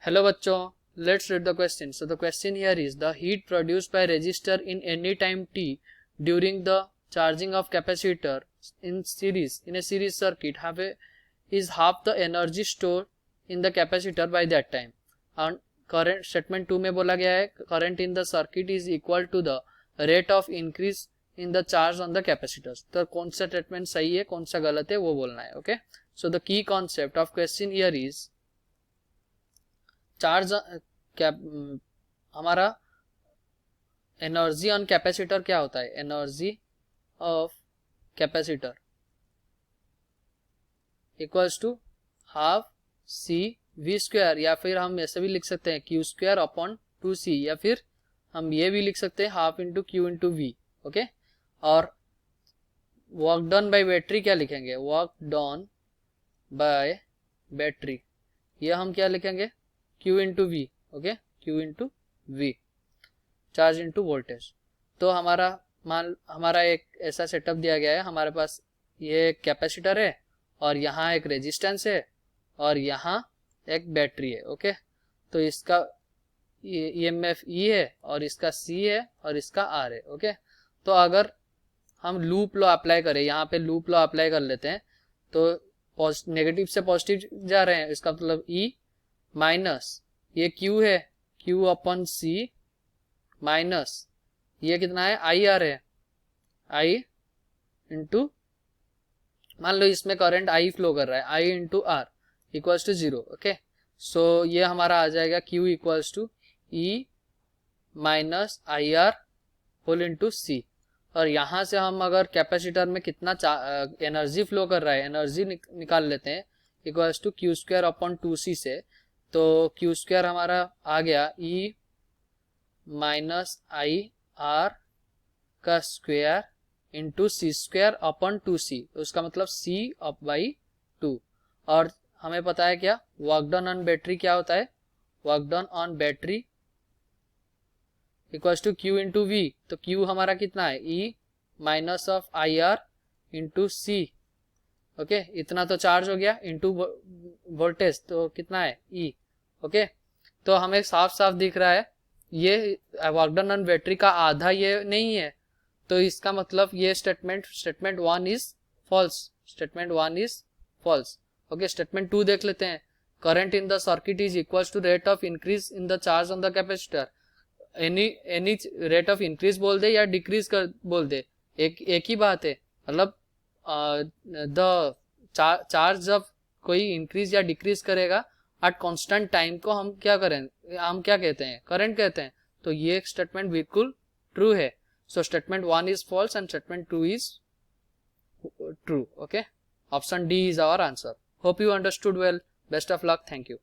Hello बच्चों, let's read the question. So the question here is the heat produced by resistor in any time t during the charging of capacitor in a series circuit is half the energy stored in the capacitor by that time. And current statement 2 में बोला गया है current in the circuit is equal to the rate of increase in the charge on the capacitors. तो कौन सा statement सही है कौन सा गलत है वो बोलना है. Okay, so the key concept of question here is charge हमारा एनर्जी ऑन कैपेसिटर क्या होता है. Energy of capacitor equals to half C V square, या फिर हम ऐसे भी लिख सकते हैं क्यू स्क्वायर अपॉन 2c, या फिर हम ये भी लिख सकते हैं half into Q into V. Okay, और वर्क डन बाय बैटरी क्या लिखेंगे. वर्क डन बाय बैटरी ये हम क्या लिखेंगे Q into V. Okay, Q into V, charge into voltage. तो हमारा एक ऐसा सेटअप दिया गया है. हमारे पास ये कैपेसिटर है और यहाँ एक रेजिस्टेंस है और यहाँ एक बैटरी है. ओके, तो इसका EMF E है और इसका C है और इसका R है. ओके, तो अगर हम लूप लॉ अप्लाई करें, यहाँ पे लूप लॉ अप्लाई कर लेते हैं तो नेगेटिव से पॉजिटिव जा रहे हैं. इसका मतलब E माइनस ये Q है, Q अपॉन C माइनस ये कितना है IR है, I इंटू मान लो इसमें करंट I फ्लो कर रहा है, I into R equals to 0. Okay, so ये हमारा आ जाएगा Q equals to E minus IR whole into C. और यहाँ से हम अगर कैपेसिटर में कितना एनर्जी फ्लो कर रहा है एनर्जी निकाल लेते हैं equals to Q square upon 2C से. तो Q स्क्वायर हमारा आ गया E माइनस IR का square into C square upon 2C. उसका मतलब C अप बाई 2. और हमें पता है क्या वर्क डन ऑन बैटरी क्या होता है. Work done on battery equals to Q into V. तो Q हमारा कितना है E minus of IR into C. Okay, इतना तो चार्ज हो गया इंटू वोल्टेज तो कितना है E. ओके, तो हमें साफ साफ दिख रहा है ये वर्क डन ऑन बैटरी का आधा ये नहीं है. तो इसका मतलब ये statement 1 is false. Statement 1 is false. Okay, statement 2 देख लेते हैं. Current in the circuit is equals to rate of increase in the charge on the capacitor. Any rate of increase बोल दे या डिक्रीज कर बोल दे एक ही बात है. मतलब द चार्ज जब कोई इंक्रीज या डिक्रीज करेगा एट कांस्टेंट टाइम को हम क्या कहते हैं करंट कहते हैं. तो ये स्टेटमेंट बिल्कुल ट्रू है. So statement 1 is false and statement 2 is true. Okay, option D is our answer. Hope you understood well. Best of luck. Thank you.